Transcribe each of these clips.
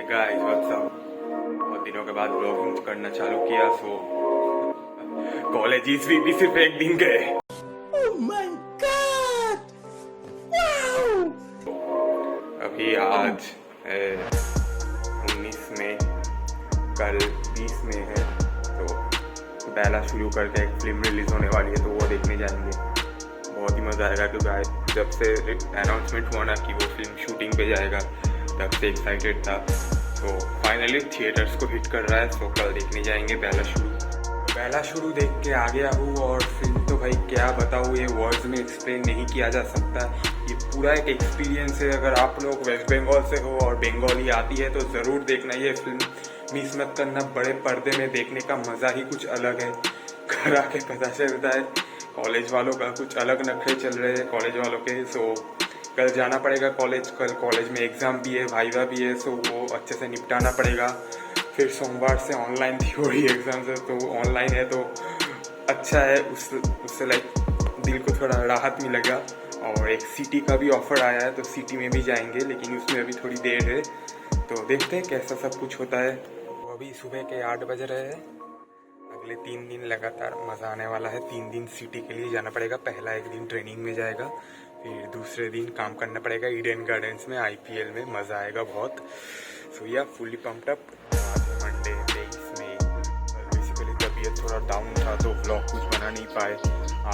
Guys what's up. बहुत दिनों के बाद ब्लॉगिंग करना चालू किया, सो कॉलेज ईस्वी भी सिर्फ एक दिन गए। Oh my God! Wow! अभी आज है 19 में, कल 20 में है, तो बेला शुरू करके एक फिल्म रिलीज होने वाली है, तो वो देखने जाएंगे। बहुत ही मज़ा आएगा क्योंकि जब से अनाउंसमेंट हुआ ना कि वो फिल्म शूटिंग पे जाएगा, तब से एक्साइटेड था। तो फाइनली थिएटर्स को हिट कर रहा है, तो कल देखने जाएंगे पहला शुरू देख के आ गया हूँ। और फिल्म तो भाई क्या बताऊँ, ये वर्ड्स में एक्सप्लेन नहीं किया जा सकता। ये पूरा एक एक्सपीरियंस है। अगर आप लोग वेस्ट बंगाल से हो और बंगाली आती है तो ज़रूर देखना ये फिल्म, मिस मत करना। बड़े पर्दे में देखने का मज़ा ही कुछ अलग है। घर आके पता चलता है कॉलेज वालों का कुछ अलग नखरे चल रहे हैं कॉलेज वालों के। सो कल जाना पड़ेगा कॉलेज। कल कॉलेज में एग्ज़ाम भी है, वाइवा भी है, सो वो अच्छे से निपटाना पड़ेगा। फिर सोमवार से ऑनलाइन थ्योरी एग्ज़ाम है, तो ऑनलाइन है तो अच्छा है। उससे लाइक दिल को थोड़ा राहत मिलेगा। और एक सिटी का भी ऑफ़र आया है, तो सिटी में भी जाएंगे, लेकिन उसमें अभी थोड़ी देर है, तो देखते हैं कैसा सब कुछ होता है। तो अभी सुबह के 8 बज रहे हैं। अगले 3 दिन लगातार मज़ा आने वाला है। 3 दिन सिटी के लिए जाना पड़ेगा। पहला एक दिन ट्रेनिंग में जाएगा, फिर दूसरे दिन काम करना पड़ेगा ईडन गार्डन्स में, IPL में। मज़ा आएगा बहुत। सो या फुली पम्प्ड अप। आज मंडे 23 मई। बेसिकली तबीयत थोड़ा डाउन था तो व्लॉग कुछ बना नहीं पाए।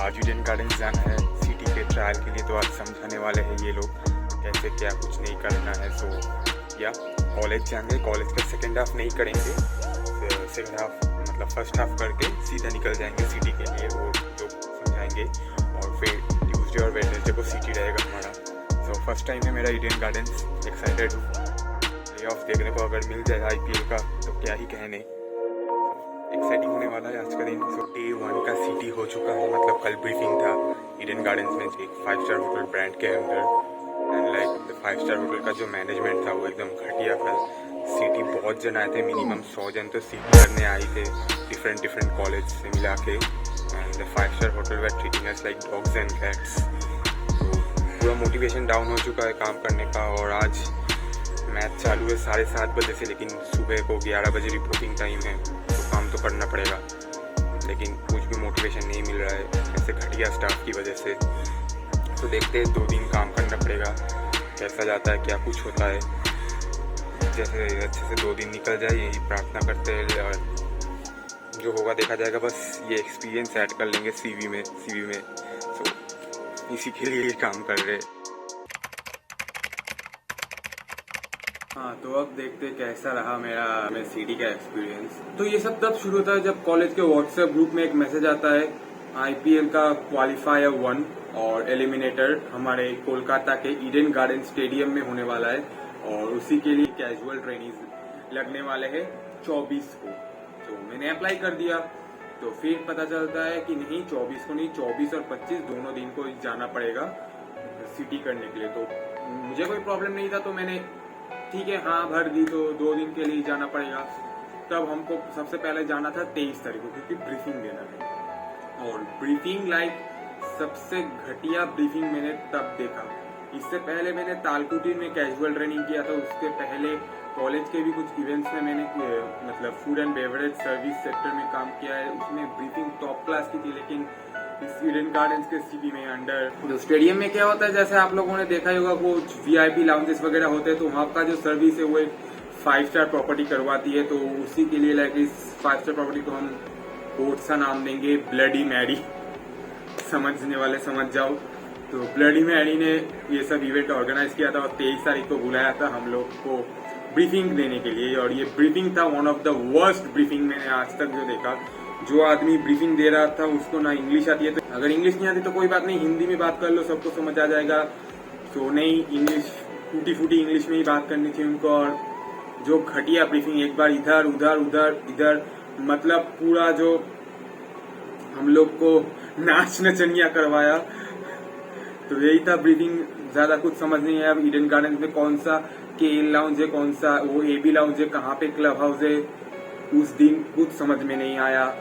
आज ईडन गार्डन्स जाना है सिटी के ट्रायल के लिए, तो आज समझाने वाले हैं ये लोग कैसे क्या कुछ नहीं करना है। सो या कॉलेज जाएंगे। कॉलेज का सेकेंड हाफ नहीं करेंगे, सेकेंड हाफ मतलब फर्स्ट हाफ करके सीधा निकल जाएंगे सिटी के लिए, वो जो समझाएंगे। और फिर ट्यूसडे और वेडनेसडे को सिटी रहेगा हमारा। सो फर्स्ट टाइम है मेरा ईडन गार्डन्स। एक्साइटेड हूँ। प्ले ऑफ देखने को अगर मिल जाए IPL का तो क्या ही कहने। एक्साइटिंग होने वाला है आज का दिन। सो डे 1 का सिटी हो चुका है, मतलब कल ब्रीफिंग था ईडन गार्डन्स में, एक 5 स्टार होटल ब्रांड के अंदर। एंड लाइक 5 स्टार होटल का जो मैनेजमेंट था वो एकदम घटिया था। सिटी बहुत जन आए थे, मिनिमम 100 जन तो सिटी करने आए थे डिफरेंट कॉलेज से मिला के। And the 5 star hotel were treating us like dogs and cats. तो पूरा मोटिवेशन डाउन हो चुका है काम करने का। और आज मैच चालू है 7:30 बजे से, लेकिन सुबह को 11 बजे रिपोर्टिंग टाइम है, तो काम तो करना पड़ेगा। लेकिन कुछ भी मोटिवेशन नहीं मिल रहा है ऐसे घटिया स्टाफ की वजह से। तो देखते हैं 2 दिन काम करना पड़ेगा, कैसा जाता है, क्या कुछ होता है। जैसे अच्छे से 2 दिन निकल जाए यही प्रार्थना करते हैं। और जो होगा देखा जाएगा। बस ये एक्सपीरियंस ऐड कर लेंगे CV में। तो इसी के लिए ये काम कर रहे हैं। हाँ, तो अब देखते कैसा रहा मेरा सिटी का एक्सपीरियंस। तो ये सब तब शुरू होता है जब कॉलेज के व्हाट्सएप ग्रुप में एक मैसेज आता है IPL का क्वालिफायर 1 और एलिमिनेटर हमारे कोलकाता के ईडन गार्डन स्टेडियम में होने वाला है। और उसी के लिए कैजुअल ट्रेनिंग लगने वाले हैं 24 को। तो मैंने अप्लाई कर दिया। तो फिर पता चलता है कि नहीं, 24 को नहीं, 24 और 25 दोनों दिन को जाना पड़ेगा सिटी करने के लिए। तो मुझे कोई प्रॉब्लम नहीं था, तो मैंने ठीक है हाँ भर दी। तो 2 दिन के लिए जाना पड़ेगा। तब हमको सबसे पहले जाना था 23 तारीख को, क्योंकि ब्रीफिंग देना है। और ब्रीफिंग लाइक सबसे घटिया ब्रीफिंग मैंने तब देखा। इससे पहले मैंने तालकुटी में कैजुअल ट्रेनिंग किया था। उसके पहले कॉलेज के भी कुछ इवेंट्स में मैंने मतलब food and beverage service sector में काम किया है। उसमें ब्रीफिंग टॉप क्लास की थी। लेकिन इस ईडन गार्डन्स के सिटी में अंडर जो स्टेडियम में क्या होता है, जैसे आप लोगों ने देखा ही होगा, कुछ VIP लाउंजेस वगैरह होते हैं, तो वहाँ का जो सर्विस है वो एक 5 स्टार प्रॉपर्टी करवाती है। तो उसी के लिए लाइक इस 5 स्टार प्रॉपर्टी को हम कोर्ट सा नाम देंगे, ब्लडी मैरी। समझने वाले समझ जाओ। तो ब्लडी मैरी ने ये सब इवेंट ऑर्गेनाइज किया था और 23 तारीख को बुलाया था हम लोग को ब्रीफिंग देने के लिए। और ये ब्रीफिंग था one of the worst briefing मैंने आज तक जो देखा। जो आदमी ब्रीफिंग दे रहा था उसको ना इंग्लिश आती है, तो अगर इंग्लिश नहीं आती तो कोई बात नहीं, हिंदी में बात कर लो, सबको समझ आ जाएगा। तो नहीं, इंग्लिश टूटी फूटी इंग्लिश में ही बात करनी थी उनको। और जो घटिया ब्रीफिंग, एक बार इधर उधर, मतलब पूरा जो हम लोग को नाच नचनिया करवाया। तो यही था ब्रीफिंग। ज्यादा कुछ समझ नहीं आया। ईडन गार्डन में कौन सा KL लाउंज है, कौन सा वो AB लाउंज है, कहाँ पे क्लब हाउस है, उस दिन कुछ समझ में नहीं आया।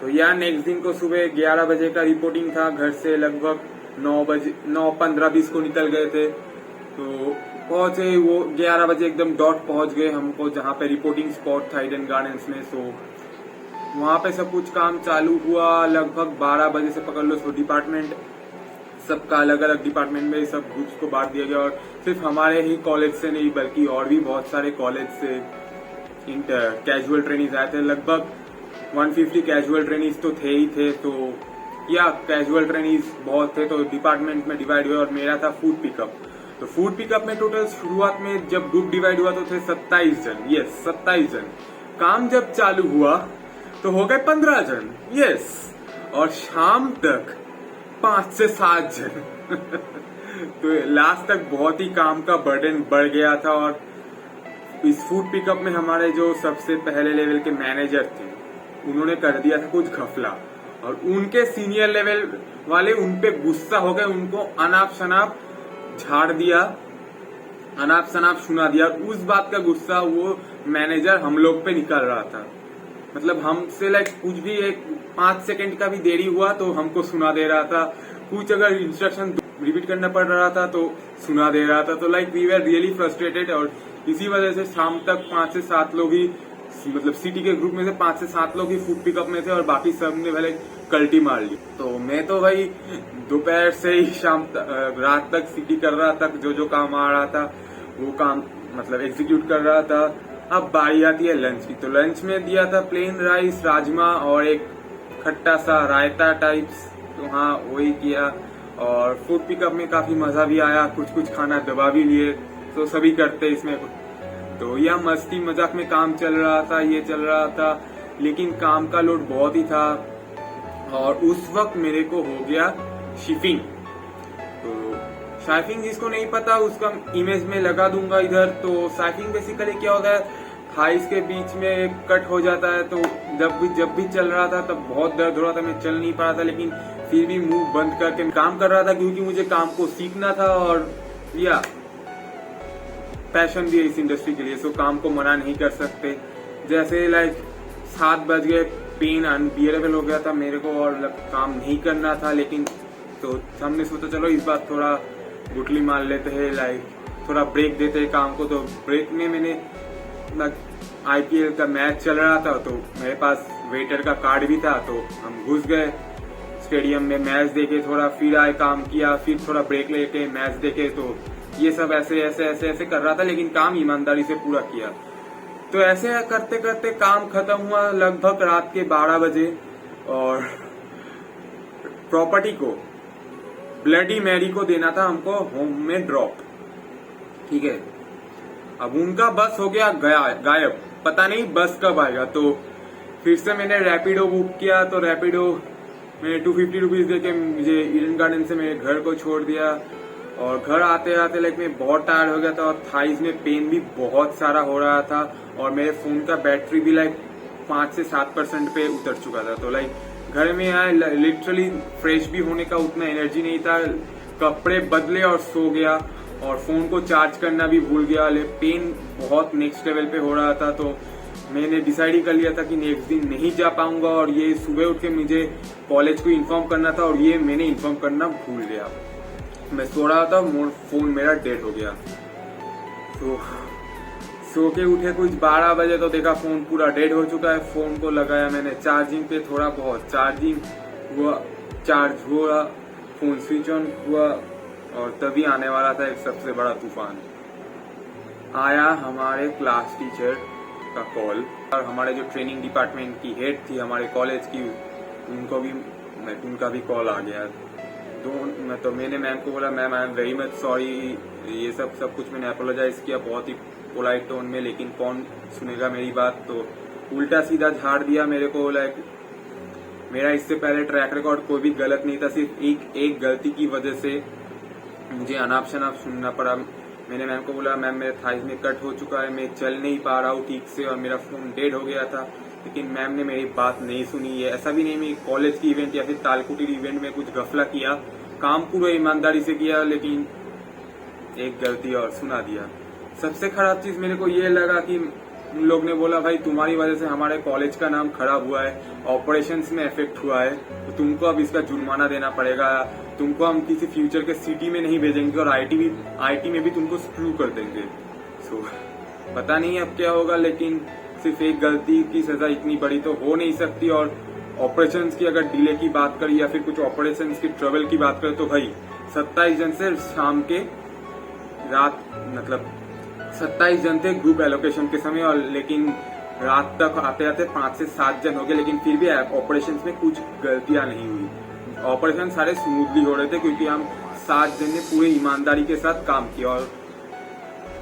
तो यार नेक्स्ट दिन को सुबह 11 बजे का रिपोर्टिंग था। घर से लगभग 9:15-20 को निकल गए थे। तो पहुंचे, वो 11 बजे एकदम डॉट पहुंच गए हमको जहाँ पे रिपोर्टिंग स्पॉट था ईडन गार्डन्स में। सो वहाँ पे सब कुछ काम चालू हुआ लगभग 12 बजे से पकड़ लो। सो डिपार्टमेंट सबका अलग अलग डिपार्टमेंट में सब ग्रुप्स को बांट दिया गया, और सिर्फ हमारे ही कॉलेज से नहीं बल्कि और भी बहुत सारे कॉलेज से कैजुअल ट्रेनिंग आए थे। लगभग 150 कैजुअल ट्रेनिंग तो थे ही थे। तो या कैजुअल ट्रेनिंग बहुत थे, तो डिपार्टमेंट में डिवाइड हुए और मेरा था फूड पिकअप। तो फूड पिकअप में टोटल शुरुआत में जब ग्रुप डिवाइड हुआ तो थे 27 जन। यस 27 जन। काम जब चालू हुआ तो हो गए 15 जन। यस, और शाम तक 5 से 7 जन। तो लास्ट तक बहुत ही काम का बर्डन बढ़ गया था। और इस फूड पिकअप में हमारे जो सबसे पहले लेवल के मैनेजर थे उन्होंने कर दिया था कुछ घपला, और उनके सीनियर लेवल वाले उन पे गुस्सा हो गए, उनको अनाप शनाप झाड़ दिया, अनाप शनाप सुना दिया। उस बात का गुस्सा वो मैनेजर हम लोग पे निकल रहा था। मतलब हमसे कुछ भी 5 सेकंड का भी देरी हुआ तो हमको सुना दे रहा था, कुछ अगर इंस्ट्रक्शन रिपीट करना पड़ रहा था तो सुना दे रहा था। तो वी वर रियली फ्रस्ट्रेटेड, और इसी वजह से शाम तक 5 से 7 लोग ही, मतलब सिटी के ग्रुप में से 5 से 7 लोग ही फूड पिकअप में थे और बाकी सब ने पहले कल्टी मार ली। तो मैं तो भाई दोपहर से ही रात तक सिटी कर रहा था, जो काम आ रहा था वो काम मतलब एग्जीक्यूट कर रहा था। अब बारी आती है लंच की। तो लंच में दिया था प्लेन राइस, राजमा और एक खट्टा सा रायता टाइप्स। तो हाँ वही किया, और फूड पिकअप में काफी मजा भी आया, कुछ खाना दबा भी लिए। तो सभी करते इसमें। तो यह मस्ती मजाक में काम चल रहा था, ये चल रहा था, लेकिन काम का लोड बहुत ही था। और उस वक्त मेरे को हो गया शिपिंग। तो साइफिंग जिसको नहीं पता उसका इमेज में लगा दूंगा इधर। तो साइफिंग बेसिकली क्या होता है, थाइस के बीच में कट हो जाता है। तो जब भी चल रहा था तब बहुत दर्द हो रहा था, मैं चल नहीं पा रहा था, लेकिन फिर भी मुंह बंद करके काम कर रहा था क्योंकि मुझे काम को सीखना था और या पैशन भी है इस इंडस्ट्री के लिए। सो काम को मना नहीं कर सकते। जैसे 7 बज गए, पेन अनबियरेबल हो गया था मेरे को और काम नहीं करना था। लेकिन तो हमने सोचा चलो इस बार थोड़ा गुटली मार लेते हैं, थोड़ा ब्रेक देते हैं काम को। तो ब्रेक में मैंने IPL का मैच चल रहा था, तो मेरे पास वेटर का कार्ड भी था। तो हम घुस गए स्टेडियम में, मैच देखे थोड़ा, फिर आए काम किया, फिर थोड़ा ब्रेक लेके मैच देखे। तो ये सब ऐसे कर रहा था, लेकिन काम ईमानदारी से पूरा किया। तो ऐसे करते करते काम खत्म हुआ लगभग रात के 12 बजे। और प्रॉपर्टी को ब्लडी मैरी को देना था हमको होम में ड्रॉप, ठीक है। अब उनका बस हो गया गायब, पता नहीं बस कब आएगा। तो फिर से मैंने रैपिडो बुक किया। तो रैपिडो मैंने 250 रुपीज देके मुझे ईडन गार्डन से मेरे घर को छोड़ दिया। और घर आते आते मैं बहुत टायर्ड हो गया था, और थाइस में पेन भी बहुत सारा हो रहा था, और मेरे फोन का बैटरी भी 5 से 7% पे उतर चुका था। तो घर में आए, लिटरली फ्रेश भी होने का उतना एनर्जी नहीं था, कपड़े बदले और सो गया, और फोन को चार्ज करना भी भूल गया। पेन बहुत नेक्स्ट लेवल पे हो रहा था। तो मैंने डिसाइड ही कर लिया था कि नेक्स्ट दिन नहीं जा पाऊंगा, और ये सुबह उठ के मुझे कॉलेज को इन्फॉर्म करना था, और ये मैंने इन्फॉर्म करना भूल गया। मैं सो रहा था, फोन मेरा डेड हो गया। तो सो के उठे कुछ 12 बजे तो देखा फोन पूरा डेड हो चुका है। फोन को लगाया मैंने चार्जिंग पे, थोड़ा बहुत चार्जिंग हुआ, चार्ज हुआ, फोन स्विच ऑन हुआ, और तभी आने वाला था एक सबसे बड़ा तूफान। आया हमारे क्लास टीचर का कॉल, और हमारे जो ट्रेनिंग डिपार्टमेंट की हेड थी हमारे कॉलेज की, उनका भी कॉल आ गया। तो मैंने मैम को बोला, ma'am I am very much sorry, ये सब कुछ मैंने अपोलोजाइज किया बहुत ही पोलाइट टोन में, लेकिन कौन सुनेगा मेरी बात। तो उल्टा सीधा झाड़ दिया मेरे को। मेरा इससे पहले ट्रैक रिकॉर्ड कोई भी गलत नहीं था, सिर्फ एक गलती की वजह से मुझे अनाप शनाप सुनना पड़ा। मैंने मैम को बोला, मैम मेरे थाइस में कट हो चुका है, मैं चल नहीं पा रहा हूँ ठीक से, और मेरा फोन डेड हो गया था। लेकिन मैम ने मेरी बात नहीं सुनी है। ऐसा भी नहीं मैं कॉलेज की इवेंट या फिर तालकुटी इवेंट में कुछ गफला किया, काम पूरा ईमानदारी से किया, लेकिन एक गलती और सुना दिया। सबसे खराब चीज मेरे को ये लगा कि उन लोग ने बोला, भाई तुम्हारी वजह से हमारे कॉलेज का नाम खराब हुआ है, ऑपरेशंस में इफेक्ट हुआ है, तो तुमको अब इसका जुर्माना देना पड़ेगा, तुमको हम किसी फ्यूचर के सिटी में नहीं भेजेंगे और आईटी में भी तुमको स्क्रू कर देंगे। सो पता नहीं अब क्या होगा, लेकिन सिर्फ एक गलती की सजा इतनी बड़ी तो हो नहीं सकती। और ऑपरेशंस की अगर डिले की बात करें या फिर कुछ ऑपरेशंस की ट्रबल की बात करें तो भाई 27 जन से शाम के रात मतलब 27 जन थे ग्रुप एलोकेशन के समय, और लेकिन रात तक आते आते 5 से 7 जन हो गए, लेकिन फिर भी ऑपरेशंस में कुछ गलतियां नहीं हुई। ऑपरेशन सारे स्मूथली हो रहे थे क्योंकि हम 7 जन ने पूरे ईमानदारी के साथ काम किया। और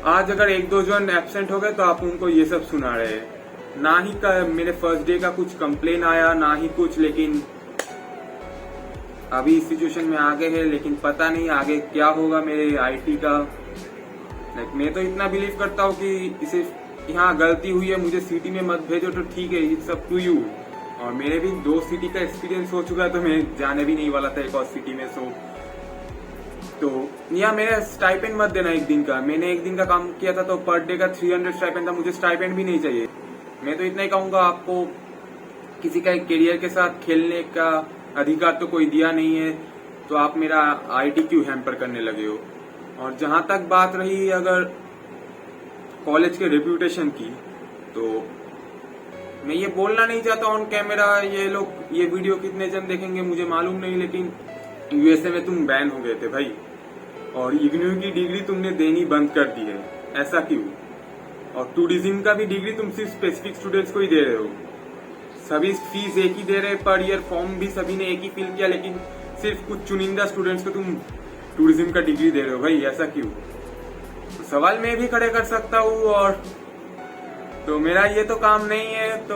आज अगर 1-2 जन एब्सेंट हो गए तो आप उनको ये सब सुना रहे हैं। ना ही मेरे फर्स्ट डे का कुछ कंप्लेन आया, ना ही कुछ, लेकिन अभी इस सिचुएशन में आगे है, लेकिन पता नहीं आगे क्या होगा मेरे आईटी का। मैं तो इतना बिलीव करता हूँ कि इसे यहाँ गलती हुई है, मुझे सिटी में मत भेजो तो ठीक है, इट्स अप टू यू। और मेरे भी 2 सिटी का एक्सपीरियंस हो चुका है, तो मैं जाने भी नहीं वाला था एक और सिटी में। तो यहाँ मेरा स्टाइपेंड मत देना एक दिन का। मैंने एक दिन का काम किया था तो पर डे का 300 स्टाइपेंड था, मुझे स्टाइपेंड भी नहीं चाहिए। मैं तो इतना ही कहूंगा, आपको किसी का एक करियर के साथ खेलने का अधिकार तो कोई दिया नहीं है, तो आप मेरा आईटी क्यों हैम्पर करने लगे हो। और जहां तक बात रही अगर कॉलेज के रेप्यूटेशन की, तो मैं ये बोलना नहीं चाहता ऑन कैमरा, ये वीडियो कितने जन देखेंगे मुझे मालूम नहीं, लेकिन यूएसए में तुम बैन हो गए थे भाई, और इग्नू की डिग्री तुमने देनी बंद कर दी है। ऐसा क्यों? और टूरिज्म का भी डिग्री तुम सिर्फ स्पेसिफिक स्टूडेंट्स को ही दे रहे हो। सभी फीस एक ही दे रहे पर ईयर, फॉर्म भी सभी ने एक ही फिल किया, लेकिन सिर्फ कुछ चुनिंदा स्टूडेंट्स को तुम टूरिज्म का डिग्री दे रहे हो भाई, ऐसा क्यों? तो सवाल मैं भी खड़े कर सकता हूँ, और तो मेरा ये तो काम नहीं है। तो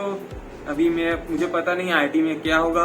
अभी मुझे पता नहीं आईटी में क्या होगा।